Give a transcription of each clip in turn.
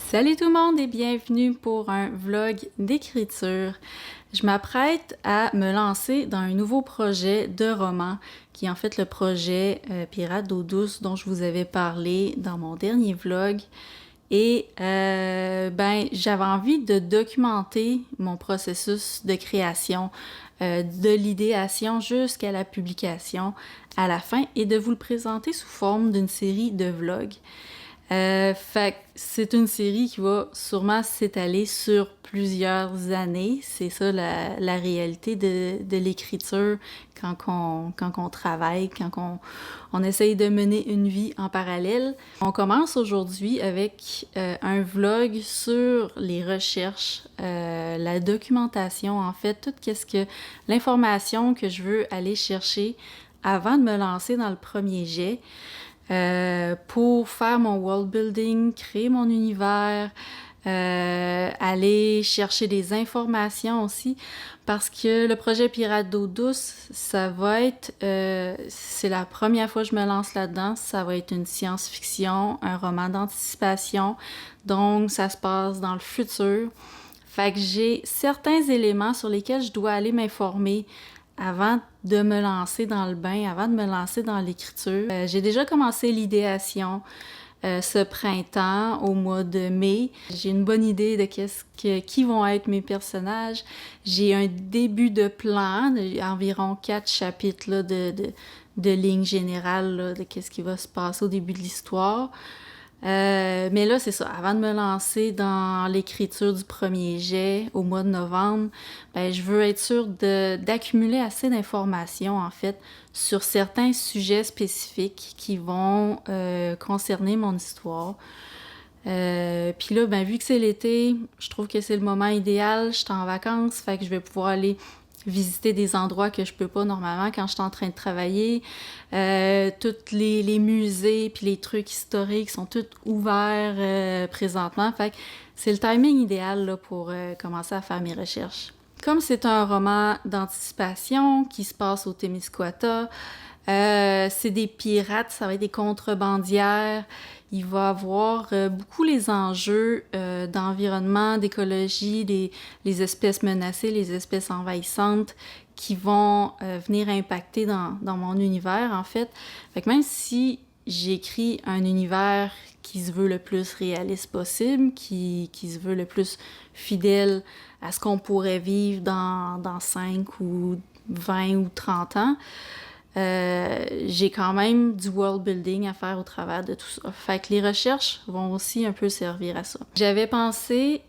Salut tout le monde et bienvenue pour un vlog d'écriture. Je m'apprête à me lancer dans un nouveau projet de roman qui est en fait le projet Pirates d'eau douce dont je vous avais parlé dans mon dernier vlog. Et j'avais envie de documenter mon processus de création, de l'idéation jusqu'à la publication à la fin et de vous le présenter sous forme d'une série de vlogs. Fait que c'est une série qui va sûrement s'étaler sur plusieurs années. C'est ça la réalité de l'écriture quand on travaille, quand on essaye de mener une vie en parallèle. On commence aujourd'hui avec un vlog sur les recherches, la documentation, en fait, l'information que je veux aller chercher avant de me lancer dans le premier jet. Pour faire mon world building, créer mon univers, aller chercher des informations aussi, parce que le projet Pirates d'eau douce, ça va être, c'est la première fois que je me lance là-dedans, ça va être une science-fiction, un roman d'anticipation, donc ça se passe dans le futur. Fait que j'ai certains éléments sur lesquels je dois aller m'informer avant de me lancer dans le bain, avant de me lancer dans l'écriture. J'ai déjà commencé l'idéation ce printemps, au mois de mai. J'ai une bonne idée de qui vont être mes personnages. J'ai un début de plan, environ 4 chapitres là, de ligne générale là, de qu'est-ce qui va se passer au début de l'histoire. Mais là, c'est ça. Avant de me lancer dans l'écriture du premier jet au mois de novembre, je veux être sûre d'accumuler assez d'informations, en fait, sur certains sujets spécifiques qui vont concerner mon histoire. Puis là, vu que c'est l'été, je trouve que c'est le moment idéal. Je suis en vacances, fait que je vais pouvoir aller visiter des endroits que je peux pas normalement quand je suis en train de travailler. Tous les musées puis les trucs historiques sont tous ouverts présentement. Fait que c'est le timing idéal là, pour commencer à faire mes recherches. Comme c'est un roman d'anticipation qui se passe au Témiscouata, c'est des pirates, ça va être des contrebandières. Il va avoir beaucoup les enjeux d'environnement, d'écologie, les espèces menacées, les espèces envahissantes qui vont venir impacter dans mon univers, en fait. Fait que même si j'écris un univers qui se veut le plus réaliste possible, qui se veut le plus fidèle à ce qu'on pourrait vivre dans 5 ou 20 ou 30 ans, j'ai quand même du world building à faire au travers de tout ça. Fait que les recherches vont aussi un peu servir à ça. J'avais pensé,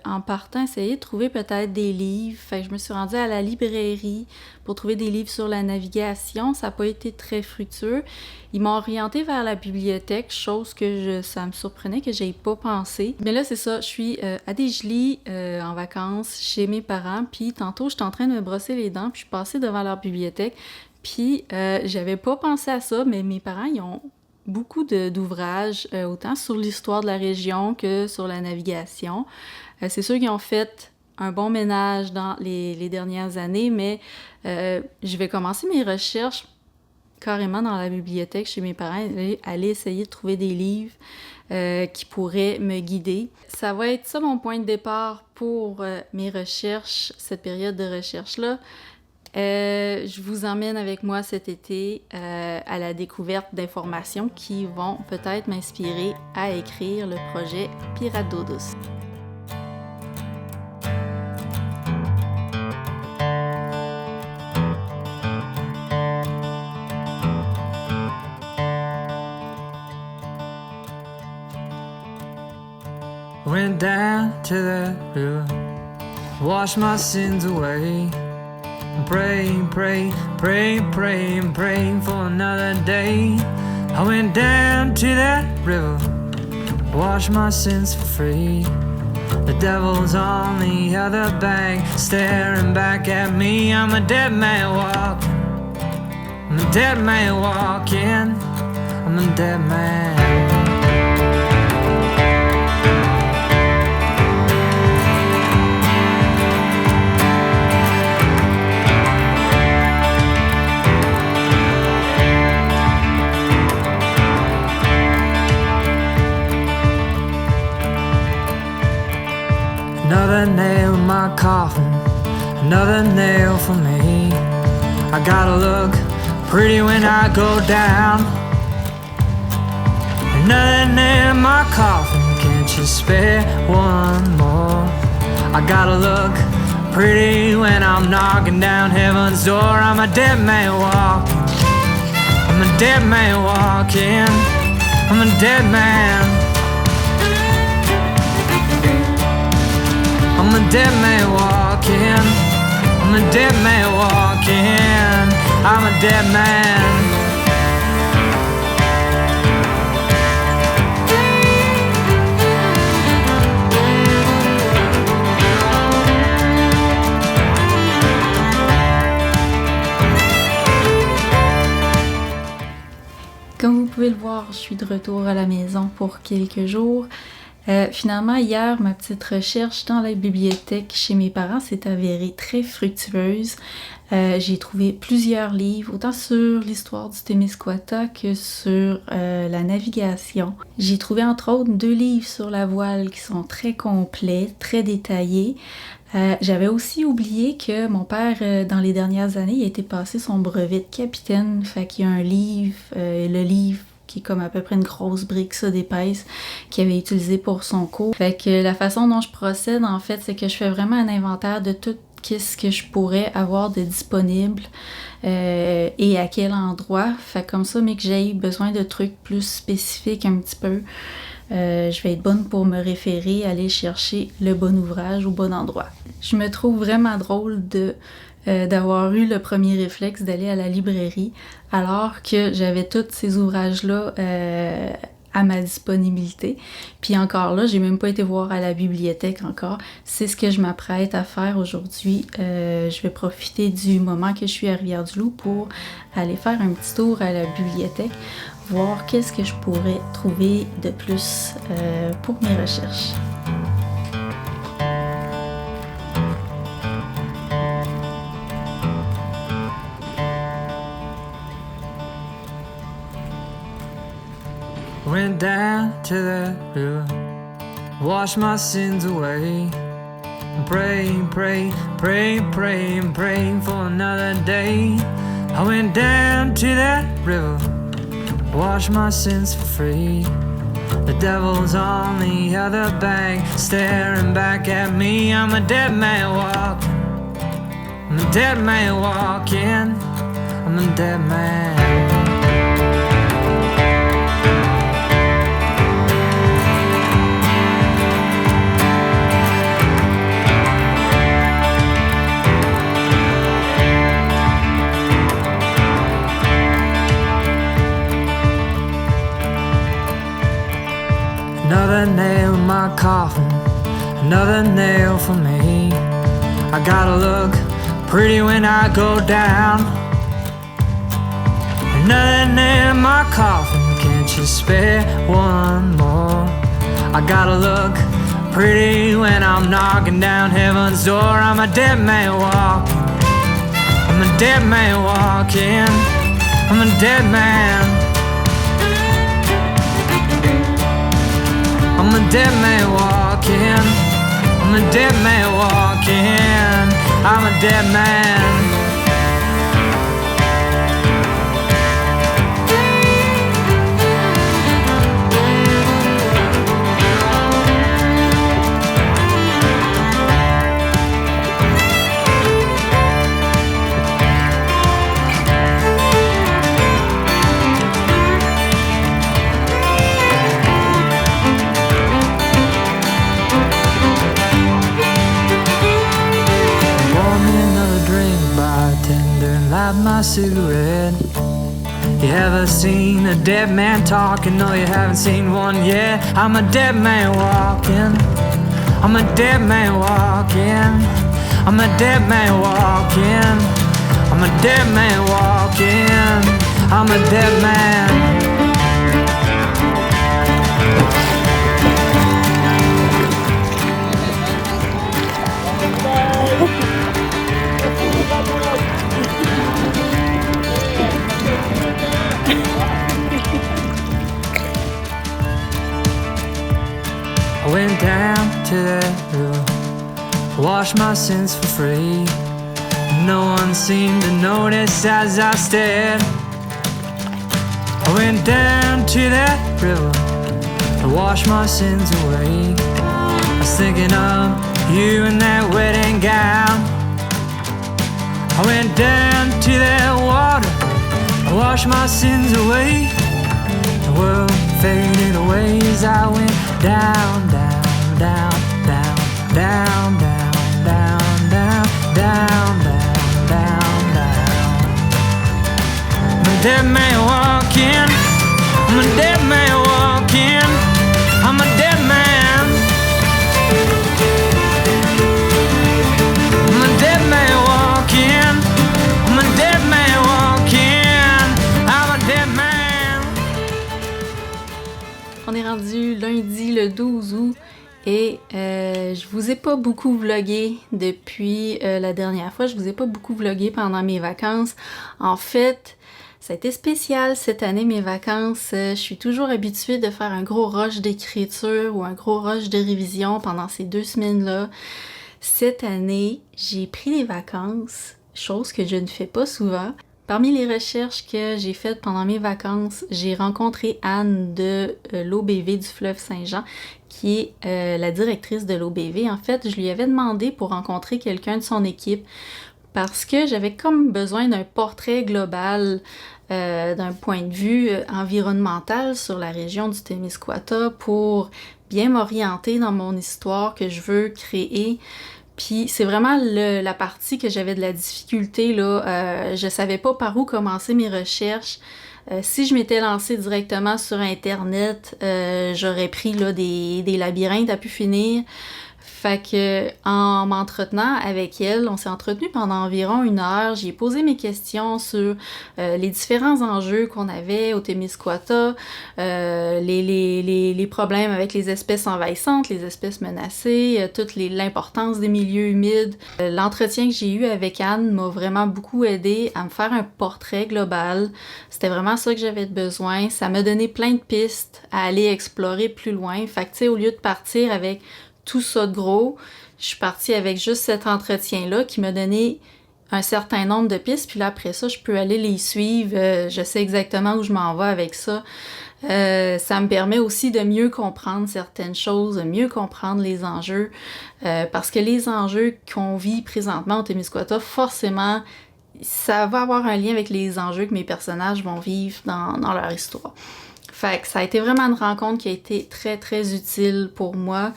en partant, essayer de trouver peut-être des livres. Fait que je me suis rendue à la librairie pour trouver des livres sur la navigation. Ça n'a pas été très fructueux. Ils m'ont orientée vers la bibliothèque, chose que ça me surprenait que j'aie pas pensé. Mais là, c'est ça, je suis à Desjolies, en vacances, chez mes parents, puis tantôt, j'étais en train de me brosser les dents, puis je suis passée devant leur bibliothèque. Puis, j'avais pas pensé à ça, mais mes parents, ils ont beaucoup d'ouvrages, autant sur l'histoire de la région que sur la navigation. C'est sûr qu'ils ont fait un bon ménage dans les dernières années, mais je vais commencer mes recherches carrément dans la bibliothèque chez mes parents, aller essayer de trouver des livres qui pourraient me guider. Ça va être ça mon point de départ pour mes recherches, cette période de recherche-là. Je vous emmène avec moi cet été à la découverte d'informations qui vont peut-être m'inspirer à écrire le projet Pirates d'eau douce. Went down to the river, washed my sins away. Praying, praying, praying, praying, praying for another day. I went down to that river, washed my sins for free. The devil's on the other bank, staring back at me. I'm a dead man walking, I'm a dead man walking, I'm a dead man. Another nail in my coffin, another nail for me. I gotta look pretty when I go down. Another nail in my coffin, can't you spare one more? I gotta look pretty when I'm knocking down heaven's door. I'm a dead man walking, I'm a dead man walking, I'm a dead man. I'm a dead man walking, I'm a dead man walking, I'm a dead man. Comme vous pouvez le voir, je suis de retour à la maison pour quelques jours. Finalement, hier, ma petite recherche dans la bibliothèque chez mes parents s'est avérée très fructueuse. J'ai trouvé plusieurs livres, autant sur l'histoire du Témiscouata que sur la navigation. J'ai trouvé entre autres 2 livres sur la voile qui sont très complets, très détaillés. J'avais aussi oublié que mon père, dans les dernières années, il a été passé son brevet de capitaine. Fait qu'il y a un livre, le livre qui est comme à peu près une grosse brique ça d'épaisse qu'il avait utilisé pour son cours. Fait que la façon dont je procède, en fait, c'est que je fais vraiment un inventaire de tout ce que je pourrais avoir de disponible et à quel endroit. Fait comme ça, mais que j'ai besoin de trucs plus spécifiques un petit peu, je vais être bonne pour me référer, aller chercher le bon ouvrage au bon endroit. Je me trouve vraiment drôle d'avoir eu le premier réflexe d'aller à la librairie alors que j'avais tous ces ouvrages-là à ma disponibilité. Puis encore là, j'ai même pas été voir à la bibliothèque encore. C'est ce que je m'apprête à faire aujourd'hui. Je vais profiter du moment que je suis à Rivière-du-Loup pour aller faire un petit tour à la bibliothèque, voir qu'est-ce que je pourrais trouver de plus pour mes recherches. Went down to the river, washed my sins away. Praying, praying, praying, praying, praying for another day. I went down to that river, washed my sins for free. The devil's on the other bank, staring back at me. I'm a dead man walking, I'm a dead man walking, I'm a dead man. Another nail in my coffin, another nail for me. I gotta look pretty when I go down. Another nail in my coffin, can't you spare one more? I gotta look pretty when I'm knocking down heaven's door. I'm a dead man walking, I'm a dead man walking, I'm a dead man. I'm a dead man walking, I'm a dead man walking, I'm a dead man. Light my cigarette. You ever seen a dead man talking? No, you haven't seen one yet. I'm a dead man walking, I'm a dead man walking, I'm a dead man walking, I'm a dead man walking, I'm a dead man. I went down to that river, wash my sins for free. No one seemed to notice as I stared. I went down to that river to wash my sins away. I was thinking of you in that wedding gown. I went down to that water to wash my sins away. The world faded away as I went down, down, down, down, down, down, down, down, down, down, down. I'm a dead man walking. I'm a dead man walking. I'm a dead man. I'm a dead man walking. I'm a dead man walking. I'm a dead man. On est rendu lundi le 12 août et je vous ai pas beaucoup vlogué depuis la dernière fois. Je vous ai pas beaucoup vlogué pendant mes vacances. En fait, ça a été spécial cette année, mes vacances. Je suis toujours habituée de faire un gros rush d'écriture ou un gros rush de révision pendant ces 2 semaines-là. Cette année, j'ai pris des vacances, chose que je ne fais pas souvent. Parmi les recherches que j'ai faites pendant mes vacances, j'ai rencontré Anne de l'OBV du Fleuve Saint-Jean, qui est la directrice de l'OBV. En fait, je lui avais demandé pour rencontrer quelqu'un de son équipe parce que j'avais comme besoin d'un portrait global d'un point de vue environnemental sur la région du Témiscouata pour bien m'orienter dans mon histoire que je veux créer. Puis c'est vraiment la partie que j'avais de la difficulté, là. Je savais pas par où commencer mes recherches. Si je m'étais lancée directement sur Internet, j'aurais pris là, des labyrinthes à pu finir. Fait que en m'entretenant avec elle, on s'est entretenu pendant environ 1 heure. J'ai posé mes questions sur les différents enjeux qu'on avait au Témiscouata, les problèmes avec les espèces envahissantes, les espèces menacées, toute l'importance des milieux humides. L'entretien que j'ai eu avec Anne m'a vraiment beaucoup aidé à me faire un portrait global. C'était vraiment ça que j'avais besoin. Ça m'a donné plein de pistes à aller explorer plus loin. Fait que tu sais, au lieu de partir avec tout ça de gros, je suis partie avec juste cet entretien-là qui m'a donné un certain nombre de pistes, puis là après ça, je peux aller les suivre, je sais exactement où je m'en vais avec ça. Ça me permet aussi de mieux comprendre certaines choses, de mieux comprendre les enjeux, parce que les enjeux qu'on vit présentement au Témiscouata, forcément, ça va avoir un lien avec les enjeux que mes personnages vont vivre dans leur histoire. Fait que ça a été vraiment une rencontre qui a été très, très utile pour moi.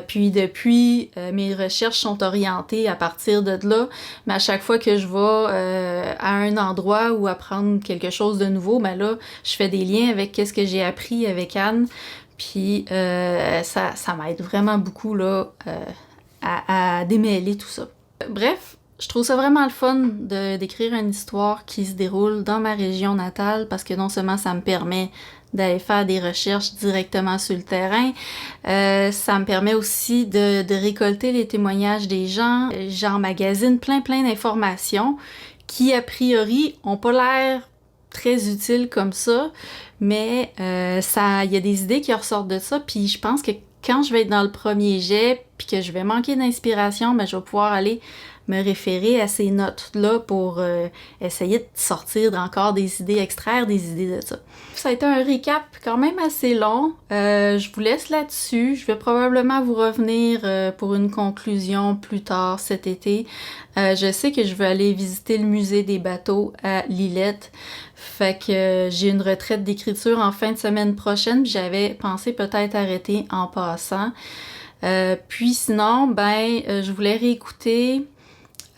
Puis depuis, mes recherches sont orientées à partir de là. Mais à chaque fois que je vais à un endroit ou apprendre quelque chose de nouveau, ben là, je fais des liens avec ce que j'ai appris avec Anne. Puis ça m'aide vraiment beaucoup là, à démêler tout ça. Bref, je trouve ça vraiment le fun d'écrire une histoire qui se déroule dans ma région natale parce que non seulement ça me permet d'aller faire des recherches directement sur le terrain, ça me permet aussi de récolter les témoignages des gens. J'emmagasine plein d'informations qui, a priori, ont pas l'air très utiles comme ça, mais il y a des idées qui ressortent de ça, puis je pense que quand je vais être dans le premier jet, puis que je vais manquer d'inspiration, ben je vais pouvoir aller me référer à ces notes-là pour essayer de sortir encore des idées, extraire des idées de ça. Ça a été un recap quand même assez long. Je vous laisse là-dessus. Je vais probablement vous revenir pour une conclusion plus tard cet été. Je sais que je veux aller visiter le musée des bateaux à Lillette. Fait que j'ai une retraite d'écriture en fin de semaine prochaine. J'avais pensé peut-être arrêter en passant. Puis sinon, je voulais réécouter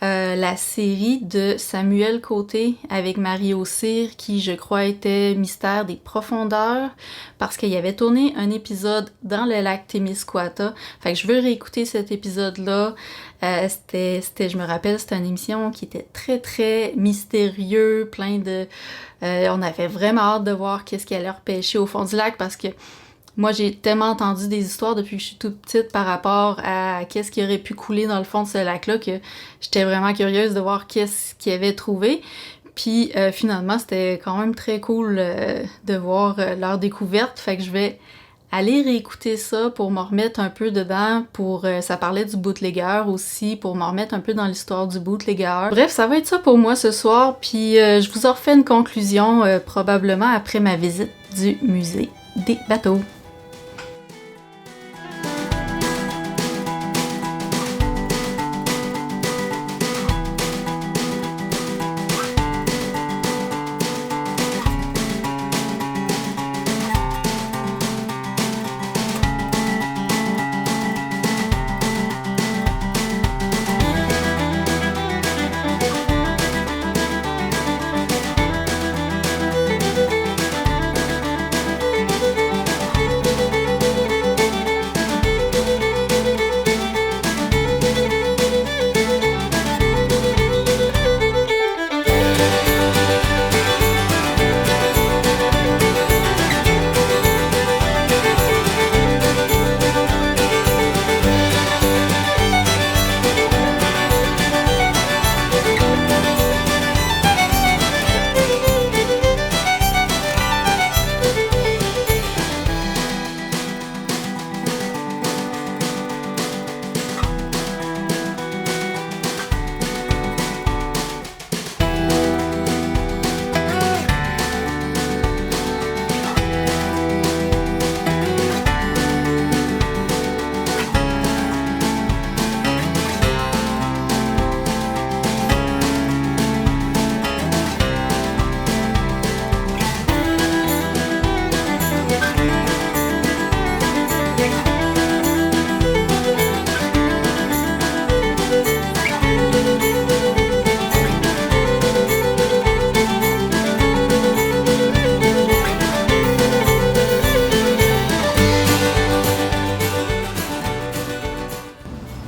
la série de Samuel Côté avec Mario Cyr qui, je crois, était Mystère des profondeurs parce qu'il y avait tourné un épisode dans le lac Témiscouata. Fait que je veux réécouter cet épisode-là. Je me rappelle, c'était une émission qui était très, très mystérieux, plein de... on avait vraiment hâte de voir qu'est-ce qui allait repêcher au fond du lac parce que moi, j'ai tellement entendu des histoires depuis que je suis toute petite par rapport à qu'est-ce qui aurait pu couler dans le fond de ce lac-là que j'étais vraiment curieuse de voir qu'est-ce qu'ils avaient trouvé. Puis finalement, c'était quand même très cool de voir leur découverte. Fait que je vais aller réécouter ça pour me remettre un peu dedans, ça parlait du bootlegger aussi, pour me remettre un peu dans l'histoire du bootlegger. Bref, ça va être ça pour moi ce soir, puis je vous en refais une conclusion probablement après ma visite du musée des bateaux.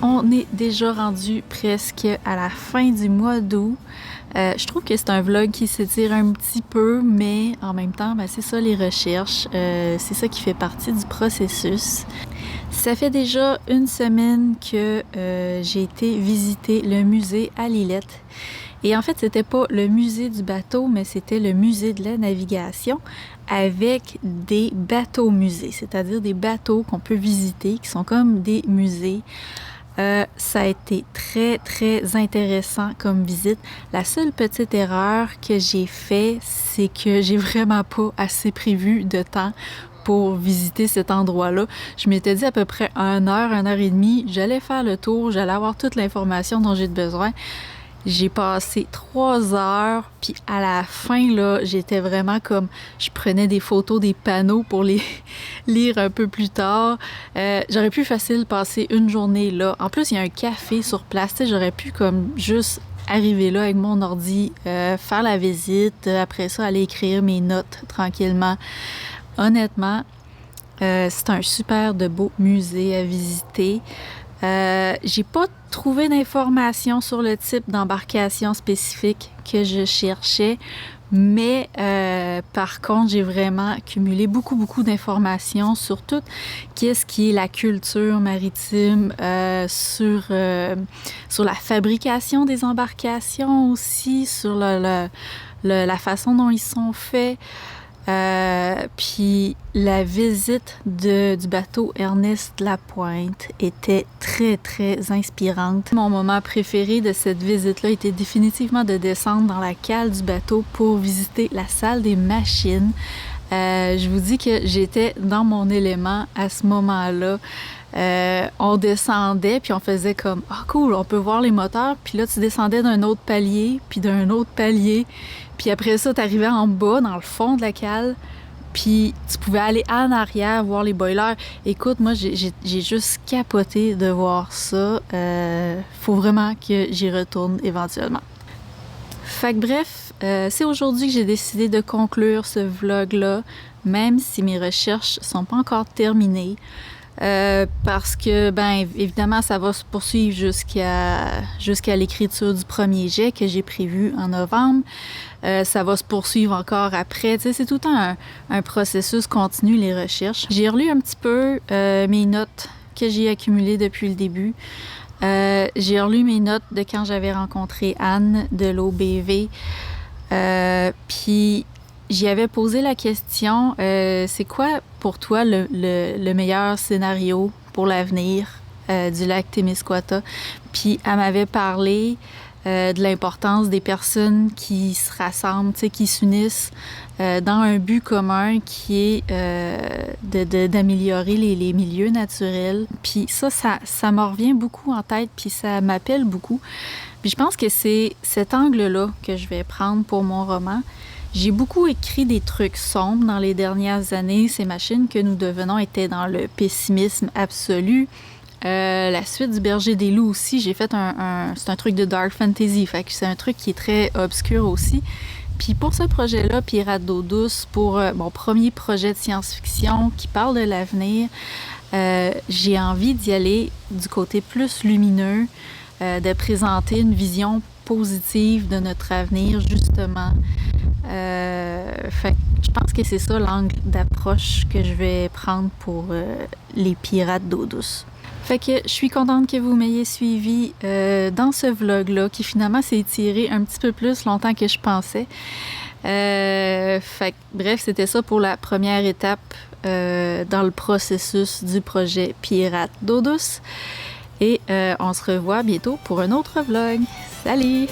On est déjà rendu presque à la fin du mois d'août. Je trouve que c'est un vlog qui s'étire un petit peu, mais en même temps, c'est ça les recherches. C'est ça qui fait partie du processus. Ça fait déjà une semaine que j'ai été visiter le musée à Lillette. Et en fait, c'était pas le musée du bateau, mais c'était le musée de la navigation avec des bateaux-musées, c'est-à-dire des bateaux qu'on peut visiter, qui sont comme des musées. Ça a été très, très intéressant comme visite. La seule petite erreur que j'ai fait, c'est que j'ai vraiment pas assez prévu de temps pour visiter cet endroit-là. Je m'étais dit à peu près 1 heure, 1 heure et demie, j'allais faire le tour, j'allais avoir toute l'information dont j'ai besoin. J'ai passé 3 heures, puis à la fin, là, j'étais vraiment comme... Je prenais des photos des panneaux pour les lire un peu plus tard. J'aurais pu facile passer une journée là. En plus, il y a un café sur place. Tu sais, j'aurais pu comme juste arriver là avec mon ordi, faire la visite, après ça, aller écrire mes notes tranquillement. Honnêtement, c'est un super de beau musée à visiter. J'ai pas trouvé d'informations sur le type d'embarcation spécifique que je cherchais, mais par contre, j'ai vraiment accumulé beaucoup d'informations sur tout qu'est-ce qui est la culture maritime, sur la fabrication des embarcations aussi, sur la façon dont ils sont faits. Puis la visite du bateau Ernest Lapointe était très, très inspirante. Mon moment préféré de cette visite-là était définitivement de descendre dans la cale du bateau pour visiter la salle des machines. Je vous dis que j'étais dans mon élément à ce moment-là. On descendait, puis on faisait comme « Ah, cool, on peut voir les moteurs », puis là, tu descendais d'un autre palier, puis d'un autre palier, puis après ça, tu arrivais en bas, dans le fond de la cale, puis tu pouvais aller en arrière, voir les boilers. Écoute, moi, j'ai juste capoté de voir ça. Faut vraiment que j'y retourne éventuellement. Fait que bref, c'est aujourd'hui que j'ai décidé de conclure ce vlog-là, même si mes recherches sont pas encore terminées. Parce que, évidemment, ça va se poursuivre jusqu'à l'écriture du premier jet que j'ai prévu en novembre. Ça va se poursuivre encore après. Tu sais, c'est tout le temps un processus continu, les recherches. J'ai relu un petit peu mes notes que j'ai accumulées depuis le début. J'ai relu mes notes de quand j'avais rencontré Anne de l'OBV. Puis j'y avais posé la question, c'est quoi pour toi le meilleur scénario pour l'avenir du lac Témiscouata? Puis elle m'avait parlé de l'importance des personnes qui se rassemblent, tu sais, qui s'unissent dans un but commun qui est d'améliorer les milieux naturels. Puis ça me revient beaucoup en tête, puis ça m'appelle beaucoup. Puis je pense que c'est cet angle-là que je vais prendre pour mon roman. J'ai beaucoup écrit des trucs sombres dans les dernières années. Ces machines que nous devenons étaient dans le pessimisme absolu. La suite du Berger des loups aussi, j'ai fait c'est un truc de dark fantasy, fait que c'est un truc qui est très obscur aussi. Puis pour ce projet-là, Pirates d'eau douce, pour mon premier projet de science-fiction qui parle de l'avenir, j'ai envie d'y aller du côté plus lumineux, de présenter une vision positive de notre avenir, justement. Fait que je pense que c'est ça l'angle d'approche que je vais prendre pour les Pirates d'eau douce. Fait que je suis contente que vous m'ayez suivi dans ce vlog-là, qui finalement s'est étiré un petit peu plus longtemps que je pensais. Fait que, bref, c'était ça pour la première étape dans le processus du projet Pirates d'eau douce. Et on se revoit bientôt pour un autre vlog. Salut!